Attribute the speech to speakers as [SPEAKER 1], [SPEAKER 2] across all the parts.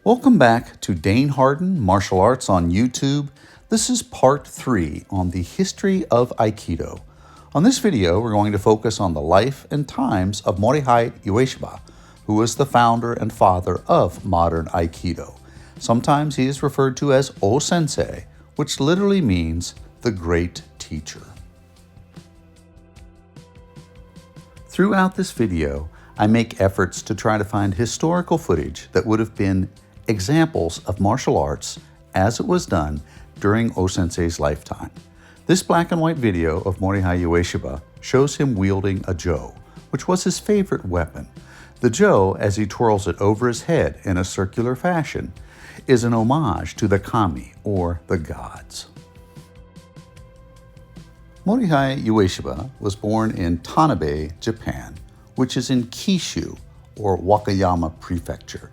[SPEAKER 1] Welcome back to Dane Harden Martial Arts on YouTube. This is part 3 on the history of Aikido. On this video, we're going to focus on the life and times of Morihei Ueshiba, who was the founder and father of modern Aikido. Sometimes he is referred to as O-sensei, which literally means the great teacher. Throughout this video, I make efforts to try to find historical footage that would have been examples of martial arts as it was done during O-sensei's lifetime. This black and white video of Morihei Ueshiba shows him wielding a jo, which was his favorite weapon. The jo, as he twirls it over his head in a circular fashion, is an homage to the kami, or the gods. Morihei Ueshiba was born in Tanabe, Japan, which is in Kishu, or Wakayama Prefecture.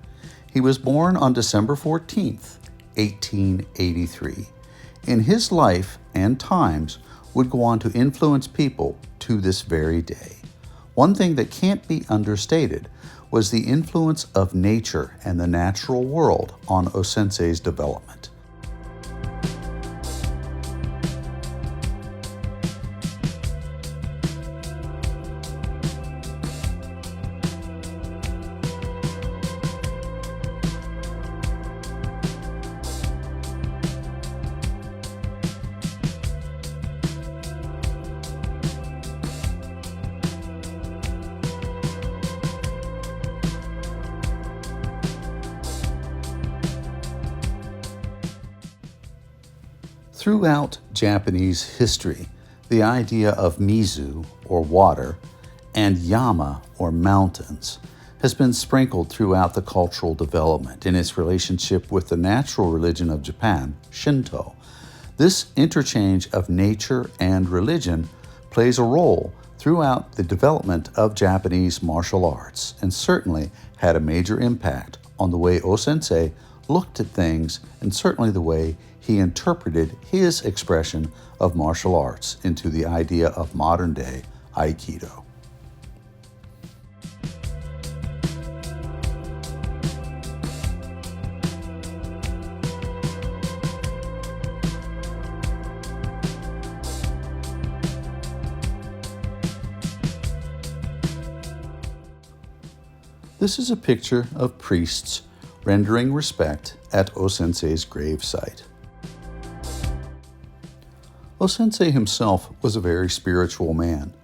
[SPEAKER 1] He was born on December 14th, 1883. In his life and times would go on to influence people to this very day. One thing that can't be understated was the influence of nature and the natural world on O-sensei's development. Throughout Japanese history, the idea of mizu, or water, and yama, or mountains, has been sprinkled throughout the cultural development in its relationship with the natural religion of Japan, Shinto. This interchange of nature and religion plays a role throughout the development of Japanese martial arts and certainly had a major impact on the way O-sensei looked at things and certainly the way he interpreted his expression of martial arts into the idea of modern-day Aikido. This is a picture of priests rendering respect at O-sensei's gravesite. O-sensei himself was a very spiritual man,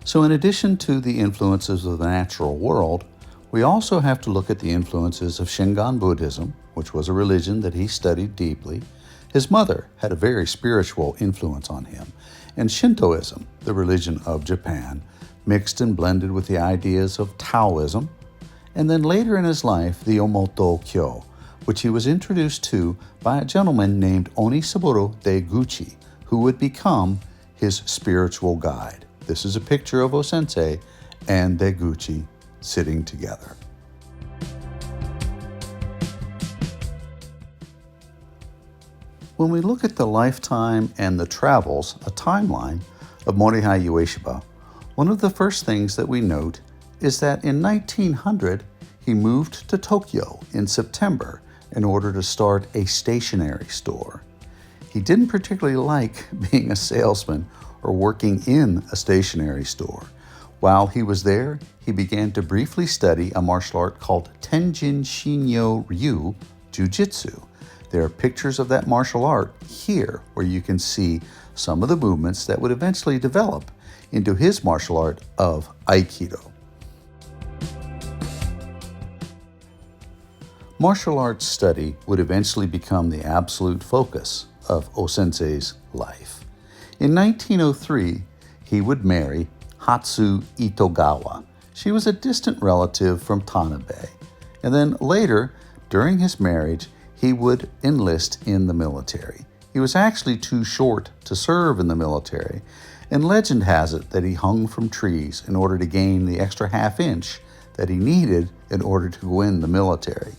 [SPEAKER 1] so in addition to the influences of the natural world, we also have to look at the influences of Shingon Buddhism, which was a religion that he studied deeply. His mother had a very spiritual influence on him, and Shintoism, the religion of Japan, mixed and blended with the ideas of Taoism, and then later in his life, the Omoto Kyo, which he was introduced to by a gentleman named Onisaburo Deguchi, who would become his spiritual guide. This is a picture of O-sensei and Deguchi sitting together. When we look at the lifetime and the travels, a timeline of Morihei Ueshiba, one of the first things that we note is that in 1900, he moved to Tokyo in September in order to start a stationery store. He didn't particularly like being a salesman or working in a stationery store. While he was there, he began to briefly study a martial art called Tenjin Shinyo Ryu Jiu-Jitsu. There are pictures of that martial art here where you can see some of the movements that would eventually develop into his martial art of Aikido. Martial arts study would eventually become the absolute focus of O-sensei's life. In 1903, he would marry Hatsu Itogawa. She was a distant relative from Tanabe. And then later, during his marriage, he would enlist in the military. He was actually too short to serve in the military, and legend has it that he hung from trees in order to gain the extra half inch that he needed in order to go in the military.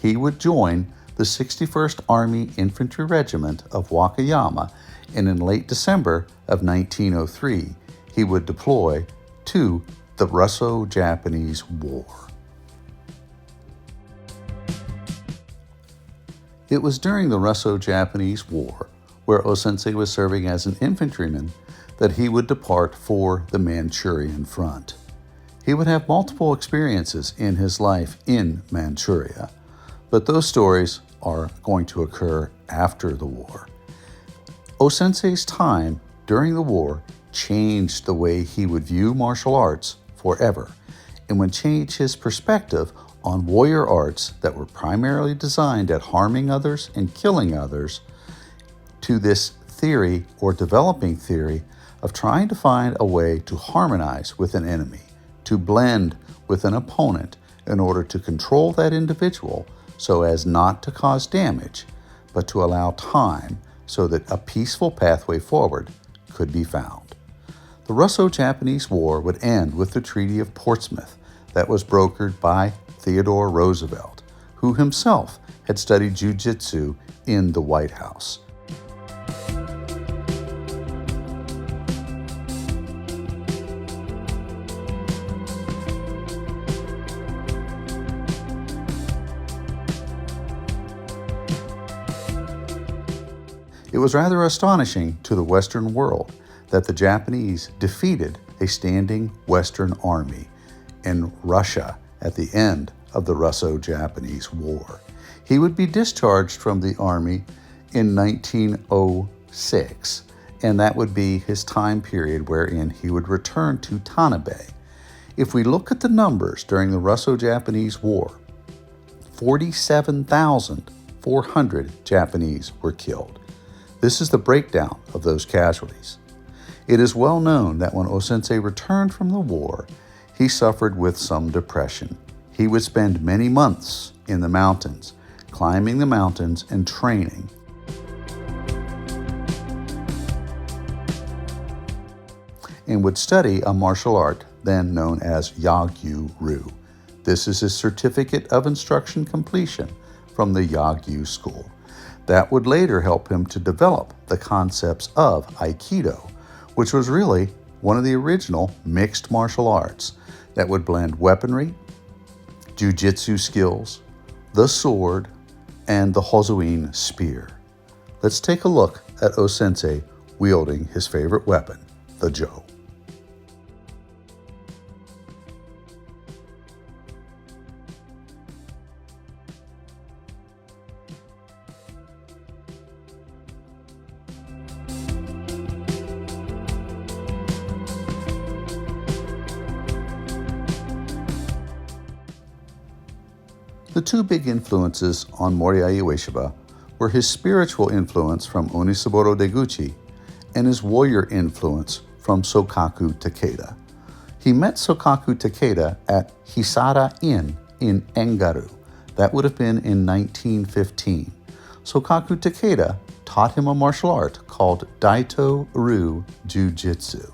[SPEAKER 1] He would join the 61st Army Infantry Regiment of Wakayama, and in late December of 1903, he would deploy to the Russo-Japanese War. It was during the Russo-Japanese War, where O-sensei was serving as an infantryman, that he would depart for the Manchurian front. He would have multiple experiences in his life in Manchuria, but those stories are going to occur after the war. O-sensei's time during the war changed the way he would view martial arts forever, and would change his perspective on warrior arts that were primarily designed at harming others and killing others, to this theory or developing theory of trying to find a way to harmonize with an enemy, to blend with an opponent in order to control that individual so as not to cause damage, but to allow time so that a peaceful pathway forward could be found. The Russo-Japanese War would end with the Treaty of Portsmouth that was brokered by Theodore Roosevelt, who himself had studied jiu-jitsu in the White House. It was rather astonishing to the Western world that the Japanese defeated a standing Western army in Russia at the end of the Russo-Japanese War. He would be discharged from the army in 1906, and that would be his time period wherein he would return to Tanabe. If we look at the numbers during the Russo-Japanese War, 47,400 Japanese were killed. This is the breakdown of those casualties. It is well known that when O-sensei returned from the war, he suffered with some depression. He would spend many months in the mountains, climbing the mountains and training. And would study a martial art then known as Yagyu-ryu. This is his certificate of instruction completion from the Yagyu school. That would later help him to develop the concepts of Aikido, which was really one of the original mixed martial arts that would blend weaponry, jiu-jitsu skills, the sword, and the Hozoin spear. Let's take a look at O-sensei wielding his favorite weapon, the Jo. The two big influences on Morihei Ueshiba were his spiritual influence from Onisaburo Deguchi and his warrior influence from Sokaku Takeda. He met Sokaku Takeda at Hisada Inn in Engaru. That would have been in 1915. Sokaku Takeda taught him a martial art called Daito-ryu Jiu-Jitsu.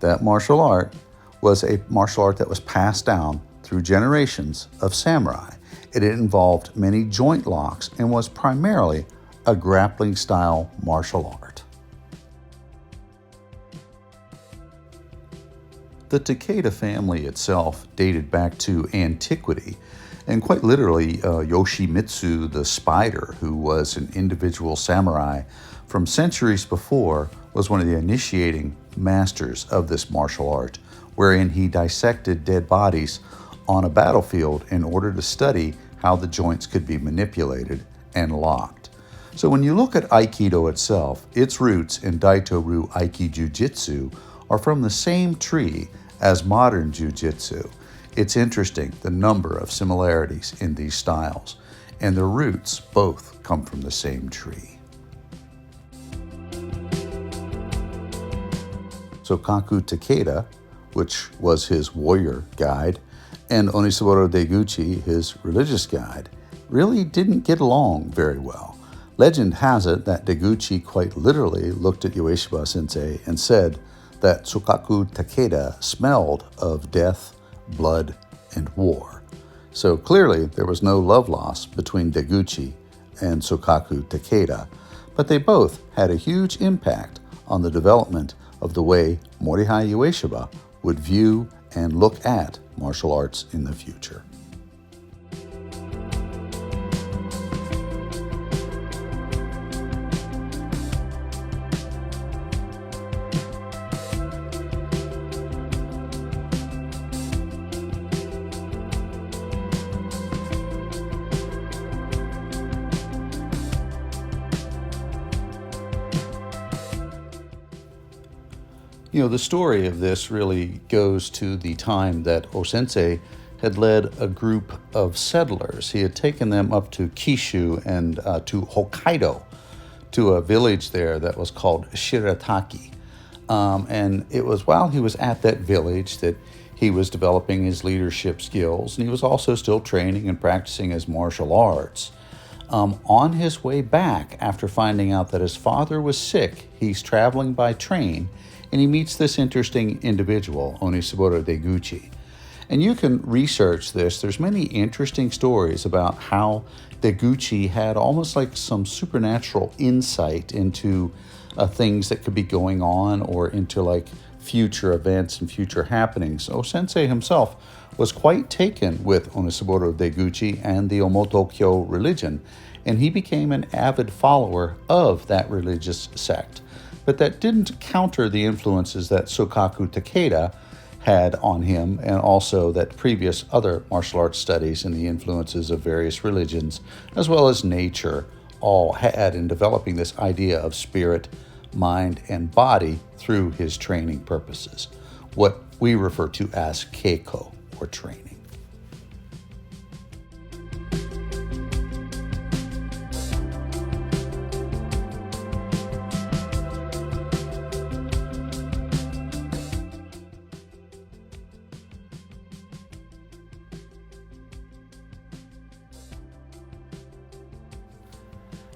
[SPEAKER 1] That martial art was a martial art that was passed down through generations of samurai. It involved many joint locks and was primarily a grappling style martial art. The Takeda family itself dated back to antiquity, and quite literally Yoshimitsu the Spider, who was an individual samurai from centuries before, was one of the initiating masters of this martial art, wherein he dissected dead bodies on a battlefield in order to study how the joints could be manipulated and locked. So when you look at Aikido itself, its roots in Daito-ryu Aiki-Jiu-Jitsu are from the same tree as modern Jiu-Jitsu. It's interesting the number of similarities in these styles, and their roots both come from the same tree. Sokaku Takeda, which was his warrior guide, and Onisaburo Deguchi, his religious guide, really didn't get along very well. Legend has it that Deguchi quite literally looked at Ueshiba sensei and said that Sokaku Takeda smelled of death, blood, and war. So clearly there was no love lost between Deguchi and Sokaku Takeda, but they both had a huge impact on the development of the way Morihei Ueshiba would view and look at martial arts in the future. The story of this really goes to the time that O-sensei had led a group of settlers. He had taken them up to Kishu and to Hokkaido, to a village there that was called Shirataki. And it was while he was at that village that he was developing his leadership skills, and he was also still training and practicing his martial arts. On his way back, after finding out that his father was sick, he's traveling by train, and he meets this interesting individual, Onisaburo Deguchi. And you can research this. There's many interesting stories about how Deguchi had almost like some supernatural insight into things that could be going on, or into like future events and future happenings. O-sensei himself was quite taken with Onisaburo Deguchi and the Omotokyo religion, and he became an avid follower of that religious sect. But that didn't counter the influences that Sokaku Takeda had on him, and also that previous other martial arts studies and the influences of various religions, as well as nature, all had in developing this idea of spirit, mind, and body through his training purposes, what we refer to as keiko, or training.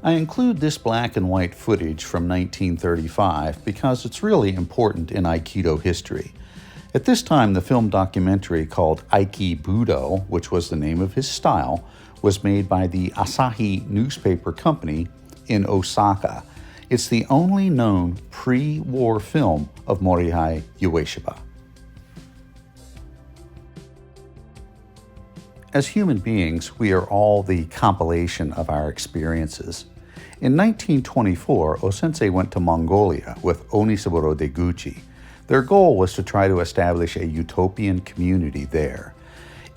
[SPEAKER 1] I include this black and white footage from 1935 because it's really important in Aikido history. At this time, the film documentary called Aikibudo, which was the name of his style, was made by the Asahi newspaper company in Osaka. It's the only known pre-war film of Morihei Ueshiba. As human beings, we are all the compilation of our experiences. In 1924, O-sensei went to Mongolia with Onisaburo Deguchi. Their goal was to try to establish a utopian community there.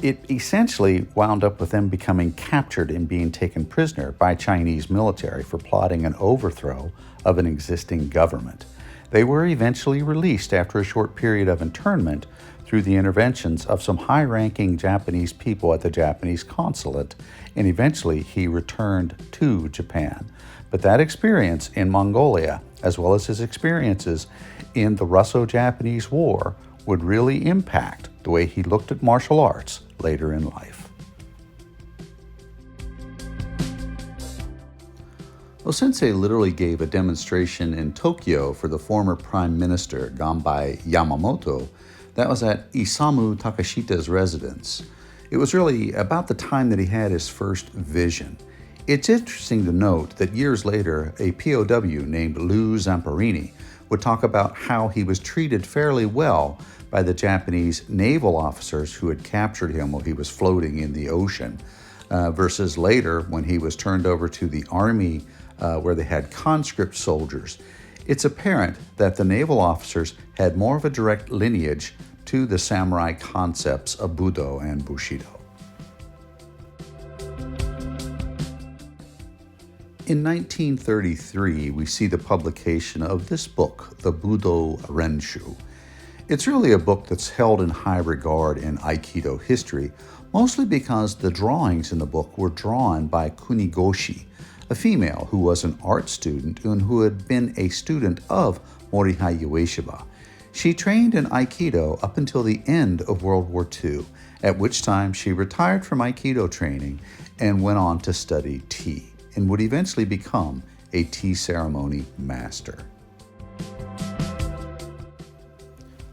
[SPEAKER 1] It essentially wound up with them becoming captured and being taken prisoner by Chinese military for plotting an overthrow of an existing government. They were eventually released after a short period of internment through the interventions of some high-ranking Japanese people at the Japanese consulate, and eventually he returned to Japan. But that experience in Mongolia, as well as his experiences in the Russo-Japanese War, would really impact the way he looked at martial arts later in life. O-sensei literally gave a demonstration in Tokyo for the former Prime Minister Ganbai Yamamoto that was at Isamu Takashita's residence. It was really about the time that he had his first vision. It's interesting to note that years later, a POW named Lou Zamperini would talk about how he was treated fairly well by the Japanese naval officers who had captured him while he was floating in the ocean, versus later when he was turned over to the army where they had conscript soldiers. It's apparent that the naval officers had more of a direct lineage to the samurai concepts of Budo and Bushido. In 1933, we see the publication of this book, the Budo Renshu. It's really a book that's held in high regard in Aikido history, mostly because the drawings in the book were drawn by Kunigoshi, a female who was an art student and who had been a student of Morihei Ueshiba. She trained in Aikido up until the end of World War II, at which time she retired from Aikido training and went on to study tea, and would eventually become a tea ceremony master.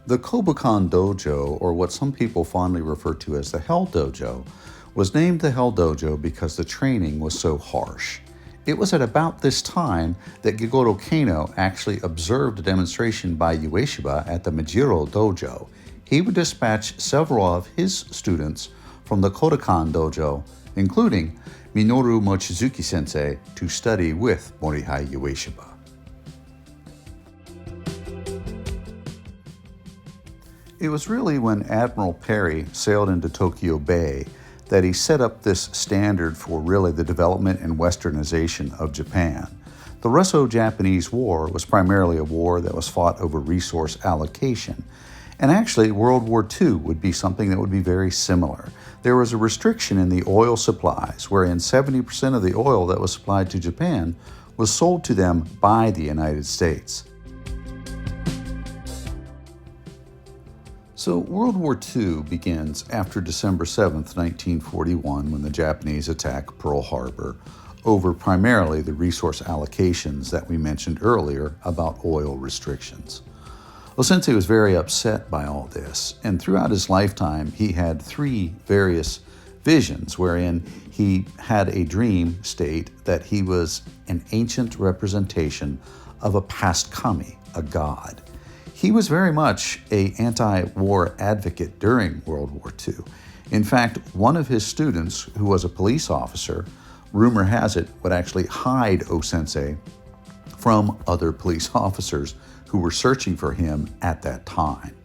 [SPEAKER 1] The Kobukan Dojo, or what some people fondly refer to as the Hell Dojo, was named the Hell Dojo because the training was so harsh. It was at about this time that Gigoro Kano actually observed a demonstration by Ueshiba at the Majiro Dojo. He would dispatch several of his students from the Kodokan Dojo, including Minoru Mochizuki sensei, to study with Morihei Ueshiba. It was really when Admiral Perry sailed into Tokyo Bay that he set up this standard for really the development and westernization of Japan. The Russo-Japanese War was primarily a war that was fought over resource allocation. And actually, World War II would be something that would be very similar. There was a restriction in the oil supplies, wherein 70% of the oil that was supplied to Japan was sold to them by the United States. So World War II begins after December 7, 1941, when the Japanese attack Pearl Harbor over primarily the resource allocations that we mentioned earlier about oil restrictions. Sensei was very upset by all this, and throughout his lifetime he had three various visions wherein he had a dream state that he was an ancient representation of a past kami, a god. He was very much an anti-war advocate during World War II. In fact, one of his students, who was a police officer, rumor has it, would actually hide O-sensei from other police officers who were searching for him at that time.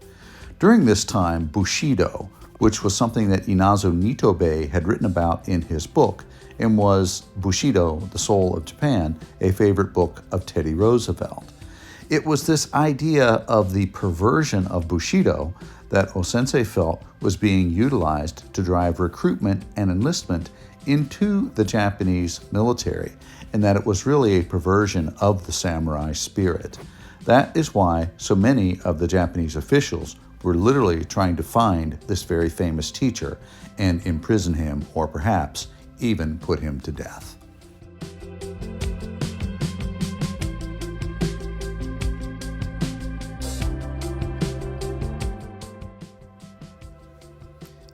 [SPEAKER 1] During this time, Bushido, which was something that Inazo Nitobe had written about in his book, and was Bushido, the Soul of Japan, a favorite book of Teddy Roosevelt. It was this idea of the perversion of Bushido that O-sensei felt was being utilized to drive recruitment and enlistment into the Japanese military, and that it was really a perversion of the samurai spirit. That is why so many of the Japanese officials were literally trying to find this very famous teacher and imprison him, or perhaps even put him to death.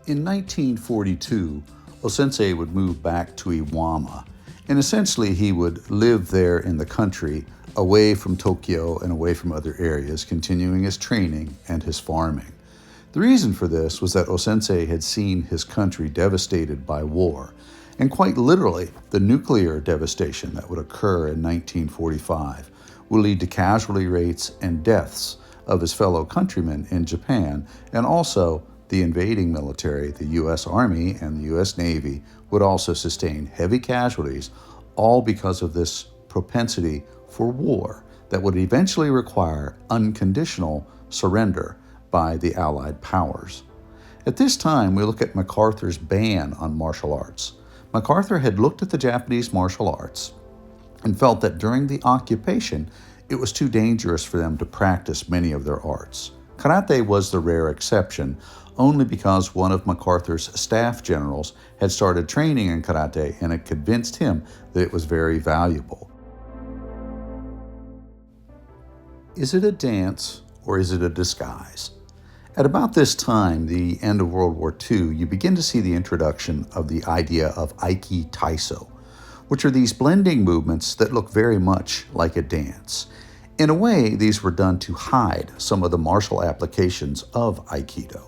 [SPEAKER 1] In 1942, O-sensei would move back to Iwama, and essentially he would live there in the country, away from Tokyo and away from other areas, continuing his training and his farming. The reason for this was that O-sensei had seen his country devastated by war, and quite literally, the nuclear devastation that would occur in 1945 would lead to casualty rates and deaths of his fellow countrymen in Japan, and also the invading military, the U.S. Army and the U.S. Navy, would also sustain heavy casualties, all because of this propensity for war that would eventually require unconditional surrender by the Allied powers. At this time, we look at MacArthur's ban on martial arts. MacArthur had looked at the Japanese martial arts and felt that during the occupation, it was too dangerous for them to practice many of their arts. Karate was the rare exception, only because one of MacArthur's staff generals had started training in karate and it convinced him that it was very valuable. Is it a dance or is it a disguise? At about this time, the end of World War II, you begin to see the introduction of the idea of Aiki Taiso, which are these blending movements that look very much like a dance. In a way, these were done to hide some of the martial applications of Aikido.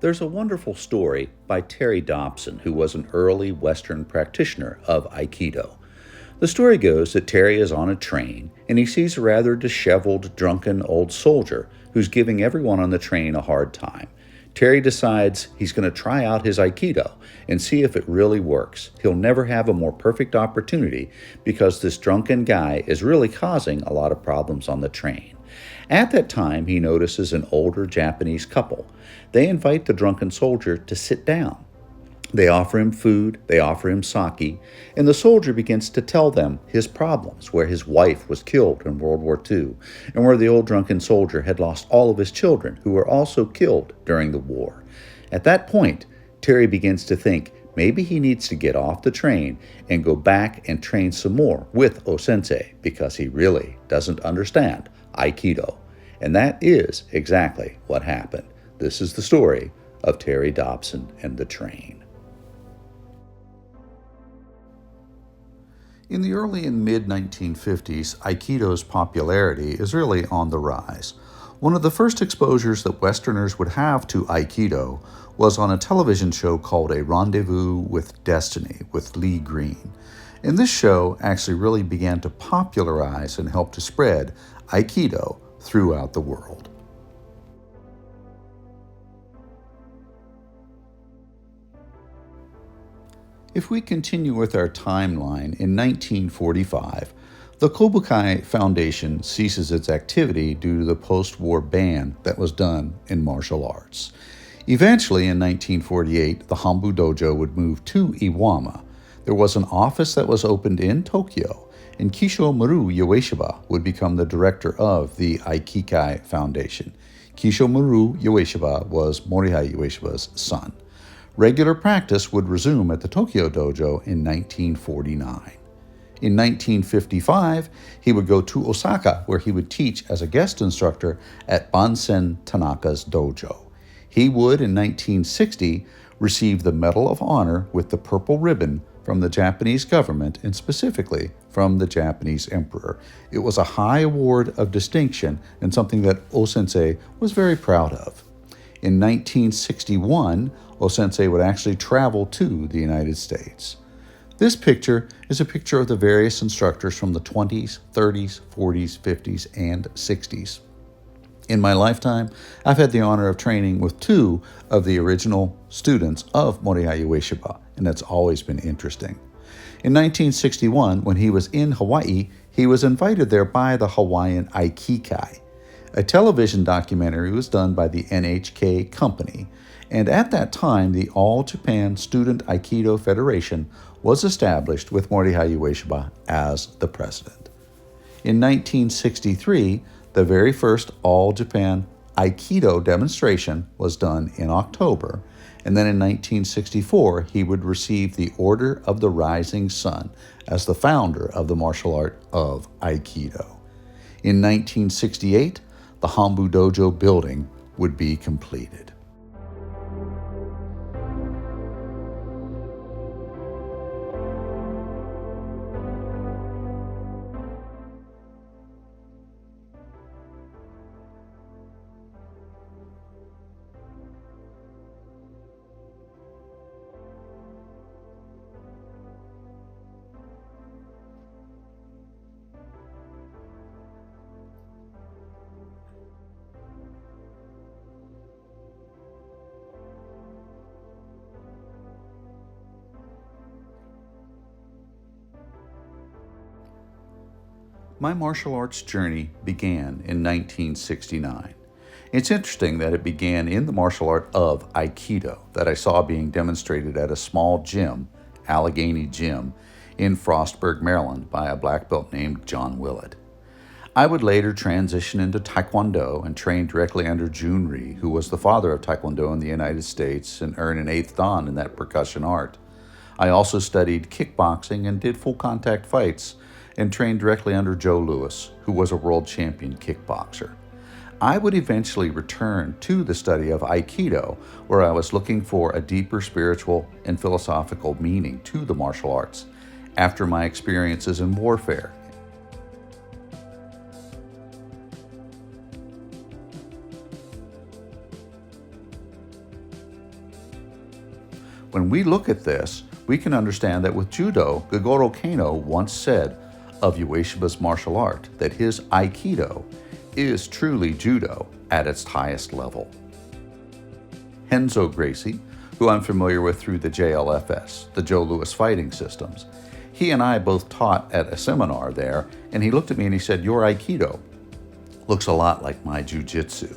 [SPEAKER 1] There's a wonderful story by Terry Dobson, who was an early Western practitioner of Aikido. The story goes that Terry is on a train and he sees a rather disheveled, drunken old soldier who's giving everyone on the train a hard time. Terry decides he's going to try out his Aikido and see if it really works. He'll never have a more perfect opportunity because this drunken guy is really causing a lot of problems on the train. At that time, he notices an older Japanese couple. They invite the drunken soldier to sit down. They offer him food, they offer him sake, and the soldier begins to tell them his problems, where his wife was killed in World War II, and where the old drunken soldier had lost all of his children, who were also killed during the war. At that point, Terry begins to think maybe he needs to get off the train and go back and train some more with O-sensei, because he really doesn't understand Aikido. And that is exactly what happened. This is the story of Terry Dobson and the train. In the early and mid 1950s, Aikido's popularity is really on the rise. One of the first exposures that Westerners would have to Aikido was on a television show called A Rendezvous with Destiny with Lee Green. And this show actually really began to popularize and help to spread Aikido throughout the world. If we continue with our timeline, in 1945, the Kobukai Foundation ceases its activity due to the post-war ban that was done in martial arts. Eventually, in 1948, the Hanbu Dojo would move to Iwama. There was an office that was opened in Tokyo, and Kisho Maru Ueshiba would become the director of the Aikikai Foundation. Kisho Maru Ueshiba was Morihei Ueshiba's son. Regular practice would resume at the Tokyo Dojo in 1949. In 1955, he would go to Osaka, where he would teach as a guest instructor at Bansen Tanaka's dojo. He would, in 1960, receive the Medal of Honor with the purple ribbon from the Japanese government and specifically from the Japanese emperor. It was a high award of distinction and something that O-sensei was very proud of. In 1961, O-sensei would actually travel to the United States. This picture is a picture of the various instructors from the 20s, 30s, 40s, 50s, and 60s. In my lifetime, I've had the honor of training with two of the original students of Morihei Ueshiba, and that's always been interesting. In 1961, when he was in Hawaii, he was invited there by the Hawaiian Aikikai. A television documentary was done by the NHK Company, and at that time, the All Japan Student Aikido Federation was established with Morihei Ueshiba as the president. In 1963, the very first All Japan Aikido demonstration was done in October, and then in 1964, he would receive the Order of the Rising Sun as the founder of the martial art of Aikido. In 1968, the Hanbu Dojo building would be completed. My martial arts journey began in 1969. It's interesting that it began in the martial art of Aikido that I saw being demonstrated at a small gym, Allegheny Gym, in Frostburg, Maryland by a black belt named John Willett. I would later transition into Taekwondo and train directly under Jun Ri, who was the father of Taekwondo in the United States, and earn an 8th dan in that percussion art. I also studied kickboxing and did full contact fights and trained directly under Joe Louis, who was a world champion kickboxer. I would eventually return to the study of Aikido, where I was looking for a deeper spiritual and philosophical meaning to the martial arts after my experiences in warfare. When we look at this, we can understand that with Judo, Gogoro Kano once said of Ueshiba's martial art that his Aikido is truly Judo at its highest level. Henzo Gracie, who I'm familiar with through the JLFS, the Joe Louis Fighting Systems, he and I both taught at a seminar there, and he looked at me and he said, "Your Aikido looks a lot like my Jiu-Jitsu."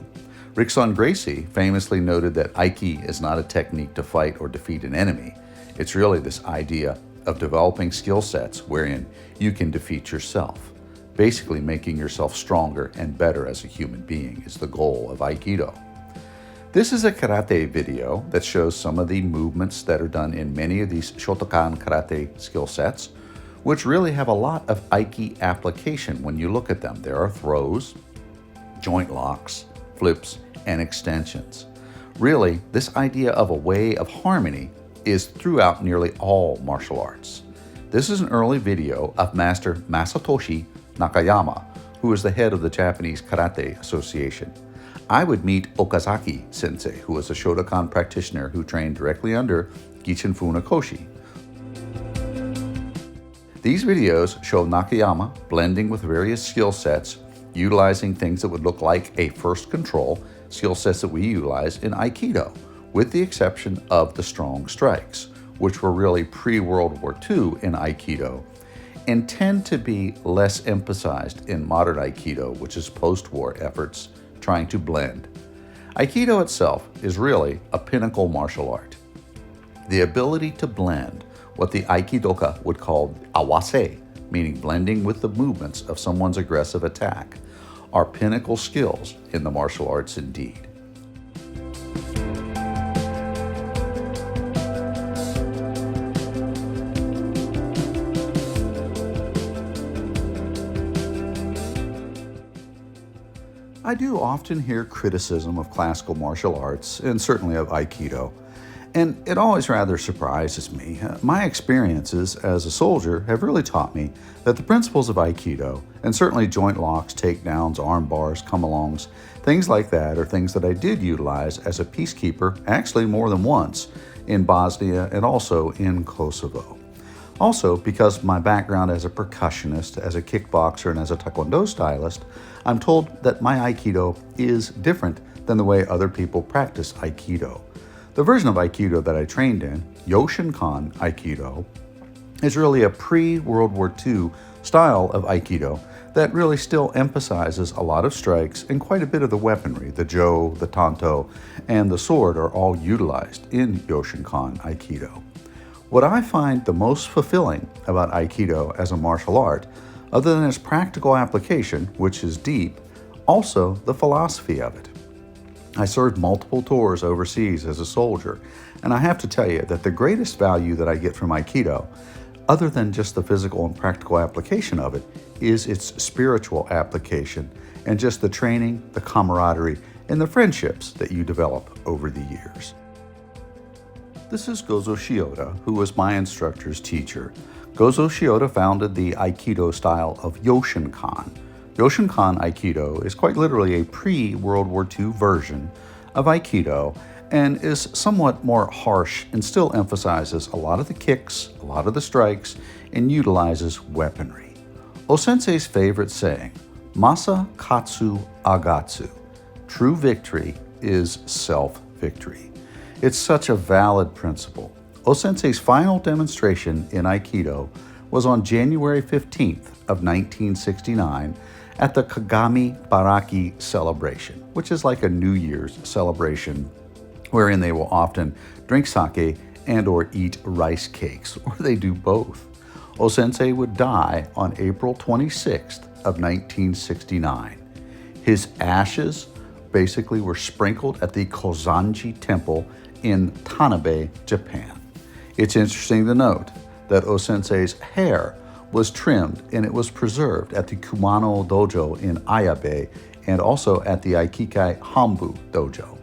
[SPEAKER 1] Rickson Gracie famously noted that Aiki is not a technique to fight or defeat an enemy. It's really this idea of developing skill sets wherein you can defeat yourself. Basically, making yourself stronger and better as a human being is the goal of Aikido. This is a karate video that shows some of the movements that are done in many of these Shotokan karate skill sets, which really have a lot of Aiki application when you look at them. There are throws, joint locks, flips, and extensions. Really, this idea of a way of harmony is throughout nearly all martial arts. This is an early video of Master Masatoshi Nakayama, who is the head of the Japanese Karate Association. I would meet Okazaki Sensei, who was a Shotokan practitioner who trained directly under Gichin Funakoshi. These videos show Nakayama blending with various skill sets, utilizing things that would look like a first control, skill sets that we utilize in Aikido, with the exception of the strong strikes, which were really pre-World War II in Aikido, and tend to be less emphasized in modern Aikido, which is post-war efforts trying to blend. Aikido itself is really a pinnacle martial art. The ability to blend what the Aikidoka would call awase, meaning blending with the movements of someone's aggressive attack, are pinnacle skills in the martial arts indeed. I do often hear criticism of classical martial arts, and certainly of Aikido, and it always rather surprises me. My experiences as a soldier have really taught me that the principles of Aikido, and certainly joint locks, takedowns, arm bars, come-alongs, things like that are things that I did utilize as a peacekeeper, actually more than once, in Bosnia and also in Kosovo. Also, because of my background as a percussionist, as a kickboxer, and as a taekwondo stylist, I'm told that my Aikido is different than the way other people practice Aikido. The version of Aikido that I trained in, Yoshinkan Aikido, is really a pre-World War II style of Aikido that really still emphasizes a lot of strikes and quite a bit of the weaponry. The jo, the tanto, and the sword are all utilized in Yoshinkan Aikido. What I find the most fulfilling about Aikido as a martial art, other than its practical application, which is deep, also the philosophy of it. I served multiple tours overseas as a soldier, and I have to tell you that the greatest value that I get from Aikido, other than just the physical and practical application of it, is its spiritual application and just the training, the camaraderie, and the friendships that you develop over the years. This is Gozo Shiota, who was my instructor's teacher. Gozo Shiota founded the Aikido style of Yoshinkan. Yoshinkan Aikido is quite literally a pre-World War II version of Aikido and is somewhat more harsh and still emphasizes a lot of the kicks, a lot of the strikes, and utilizes weaponry. O-sensei's favorite saying, Masa Katsu Agatsu, true victory is self-victory. It's such a valid principle. O-sensei's final demonstration in Aikido was on January 15th of 1969 at the Kagami Baraki celebration, which is like a New Year's celebration wherein they will often drink sake and or eat rice cakes, or they do both. O-sensei would die on April 26th of 1969. His ashes basically were sprinkled at the Kozanji Temple in Tanabe, Japan. It's interesting to note that O-sensei's hair was trimmed and it was preserved at the Kumano Dojo in Ayabe and also at the Aikikai Hambu Dojo.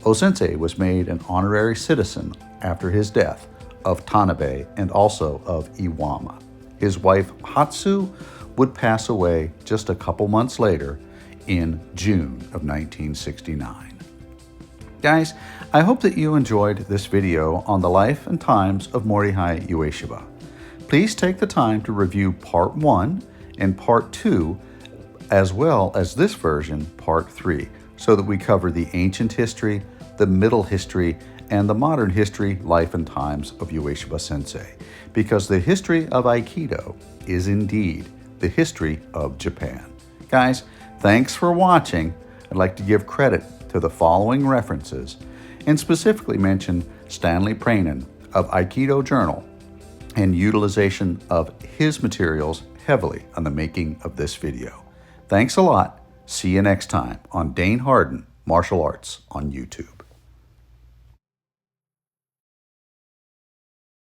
[SPEAKER 1] O-sensei was made an honorary citizen after his death of Tanabe and also of Iwama. His wife Hatsu would pass away just a couple months later in June of 1969. Guys, I hope that you enjoyed this video on the life and times of Morihei Ueshiba. Please take the time to review Part 1 and Part 2, as well as this version, Part 3, so that we cover the ancient history, the middle history, and the modern history, life, and times of Ueshiba Sensei, because the history of Aikido is indeed the history of Japan. Guys, thanks for watching. I'd like to give credit to the following references, and specifically mention Stanley Pranin of Aikido Journal, and utilization of his materials heavily on the making of this video. Thanks a lot. See you next time on Dane Hardin Martial Arts on YouTube.